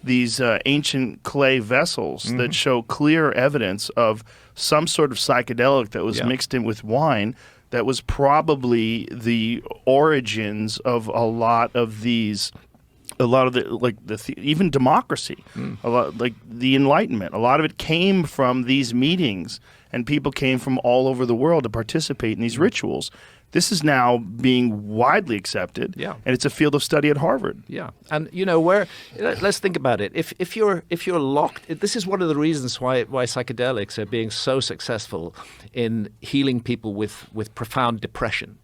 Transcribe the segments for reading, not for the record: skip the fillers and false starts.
these ancient clay vessels that show clear evidence of some sort of psychedelic that was mixed in with wine that was probably the origins of a lot of the even democracy, a lot like the Enlightenment. A lot of it came from these meetings, and people came from all over the world to participate in these rituals. This is now being widely accepted, and it's a field of study at Harvard. Yeah, and let's think about it. If you're locked, this is one of the reasons why psychedelics are being so successful in healing people with profound depression.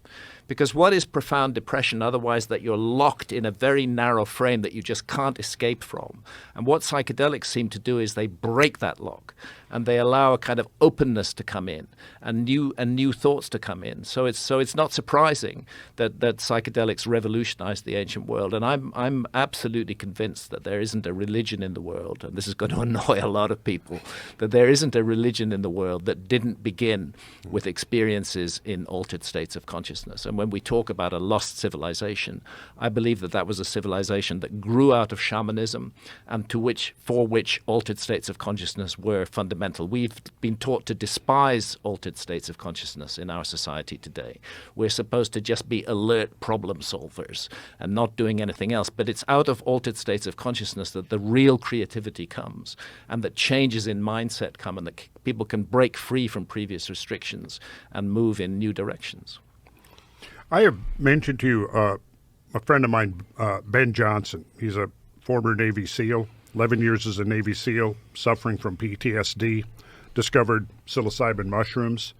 Because what is profound depression otherwise that you're locked in a very narrow frame that you just can't escape from? And what psychedelics seem to do is they break that lock and they allow a kind of openness to come in and new thoughts to come in. So it's not surprising that psychedelics revolutionized the ancient world. And I'm absolutely convinced that there isn't a religion in the world, and this is going to annoy a lot of people, that there isn't a religion in the world that didn't begin with experiences in altered states of consciousness. And when we talk about a lost civilization, I believe that was a civilization that grew out of shamanism and for which altered states of consciousness were fundamental. We've been taught to despise altered states of consciousness in our society today. We're supposed to just be alert problem solvers and not doing anything else. But it's out of altered states of consciousness that the real creativity comes, and that changes in mindset come, and that people can break free from previous restrictions and move in new directions. I have mentioned to you a friend of mine, Ben Johnson. He's a former Navy SEAL, 11 years as a Navy SEAL, suffering from PTSD, discovered psilocybin mushrooms.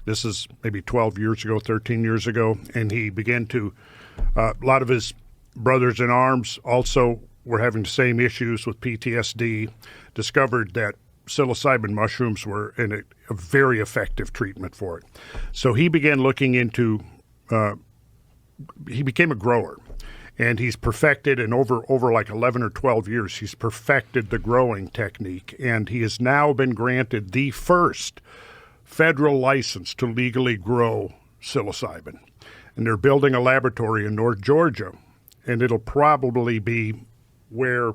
This is maybe 12 years ago, 13 years ago, and he began to, a lot of his brothers in arms also were having the same issues with PTSD, discovered that psilocybin mushrooms were a very effective treatment for it. So he began looking into he became a grower, and he's perfected, and over like 11 or 12 years, he's perfected the growing technique, and he has now been granted the first federal license to legally grow psilocybin. And they're building a laboratory in North Georgia, and it'll probably be where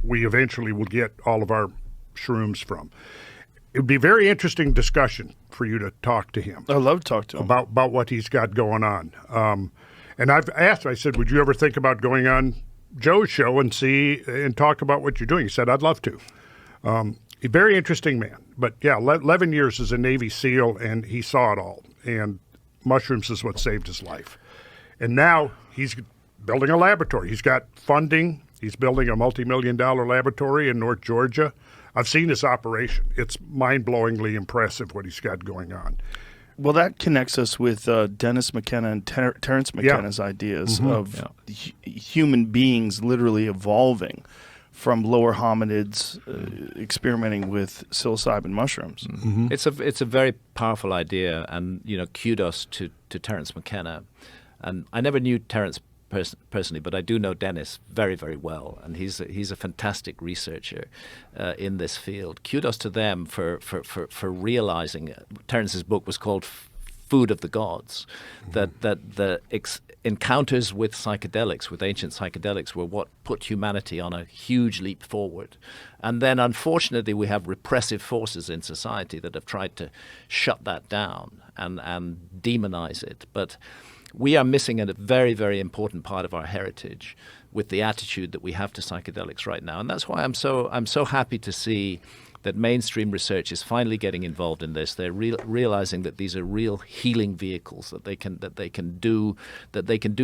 we eventually will get all of our shrooms from. It would be a very interesting discussion for you to talk to him. I'd love to talk to him. About what he's got going on. And I've asked, I said, would you ever think about going on Joe's show and talk about what you're doing? He said, I'd love to. A very interesting man. But yeah, 11 years as a Navy SEAL, and he saw it all. And mushrooms is what saved his life. And now he's building a laboratory. He's got funding. He's building a multi-million-dollar laboratory in North Georgia. I've seen his operation. It's mind-blowingly impressive what he's got going on. Well, that connects us with Dennis McKenna and Terence McKenna's ideas of human beings literally evolving from lower hominids experimenting with psilocybin mushrooms. It's a very powerful idea, and kudos to Terence McKenna. And I never knew Terence personally, but I do know Dennis very, very well, and he's a fantastic researcher in this field. Kudos to them for realizing. Terence's book was called Food of the Gods, that the encounters with psychedelics, with ancient psychedelics, were what put humanity on a huge leap forward. And then, unfortunately, we have repressive forces in society that have tried to shut that down and demonize it. But we are missing a very, very important part of our heritage with the attitude that we have to psychedelics right now. And that's why I'm so happy to see that mainstream research is finally getting involved in this. They're realizing that these are real healing vehicles, that they can do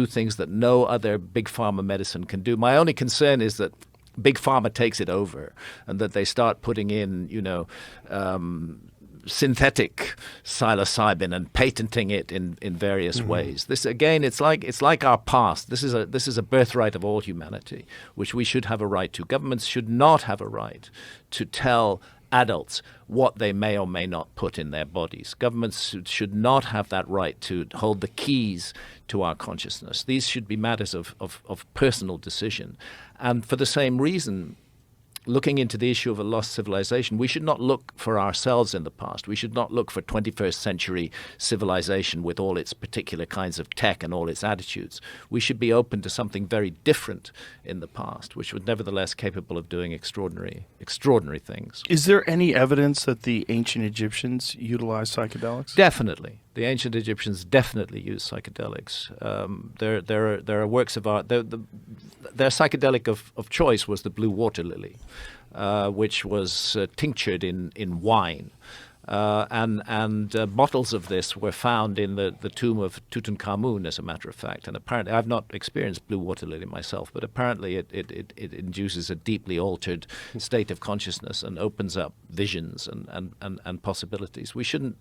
things that no other big pharma medicine can do. My only concern is that big pharma takes it over, and that they start putting in, synthetic psilocybin and patenting it in various ways. This again, it's like our past. This is a birthright of all humanity, which we should have a right to. Governments should not have a right to tell adults what they may or may not put in their bodies. Governments should not have that right to hold the keys to our consciousness. These should be matters of personal decision. And for the same reason, looking into the issue of a lost civilization, we should not look for ourselves in the past. We should not look for 21st century civilization with all its particular kinds of tech and all its attitudes. We should be open to something very different in the past, which was nevertheless capable of doing extraordinary things. Is there any evidence that the ancient Egyptians utilized psychedelics? Definitely. The ancient Egyptians definitely used psychedelics. There are works of art. Their psychedelic of choice was the blue water lily, which was tinctured in wine. And bottles of this were found in the tomb of Tutankhamun, as a matter of fact. And apparently, I've not experienced blue water lily myself, but apparently it induces a deeply altered state of consciousness and opens up visions and possibilities. We shouldn't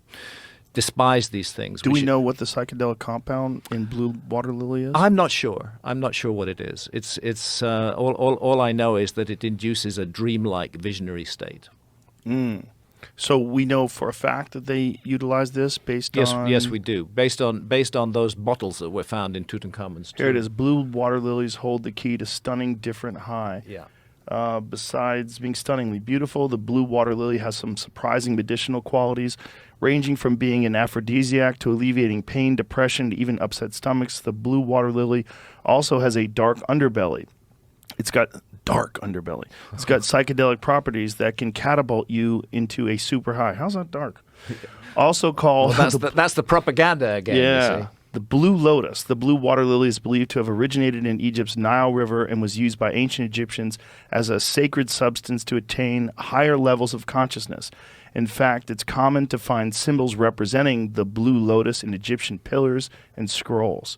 despise these things. Do we know what the psychedelic compound in blue water lily is? I'm not sure. I'm not sure what it is. It's all I know is that it induces a dreamlike visionary state. So we know for a fact that they utilized this based on... Yes, we do. Based on those bottles that were found in Tutankhamun's tomb. Here it is. Blue water lilies hold the key to stunning different high. Yeah. Besides being stunningly beautiful, the blue water lily has some surprising medicinal qualities, ranging from being an aphrodisiac to alleviating pain, depression, to even upset stomachs. The blue water lily also has a dark underbelly. It's got psychedelic properties that can catapult you into a super high. How's that dark? Also called... Well, that's the propaganda again. Yeah. You see. The blue lotus, the blue water lily, is believed to have originated in Egypt's Nile River and was used by ancient Egyptians as a sacred substance to attain higher levels of consciousness. In fact, it's common to find symbols representing the blue lotus in Egyptian pillars and scrolls.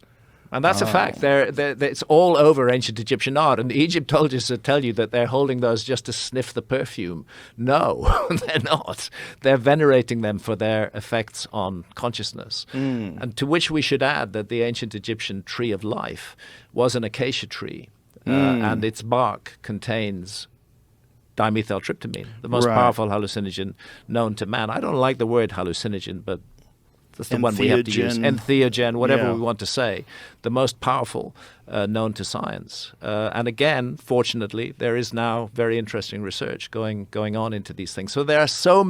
And that's a fact. It's all over ancient Egyptian art. And the Egyptologists will tell you that they're holding those just to sniff the perfume. No, they're not. They're venerating them for their effects on consciousness. And to which we should add that the ancient Egyptian tree of life was an acacia tree. And its bark contains dimethyltryptamine, the most powerful hallucinogen known to man. I don't like the word hallucinogen, but that's the one we have to use. Entheogen, whatever we want to say. The most powerful known to science. And again, fortunately, there is now very interesting research going on into these things. So there are so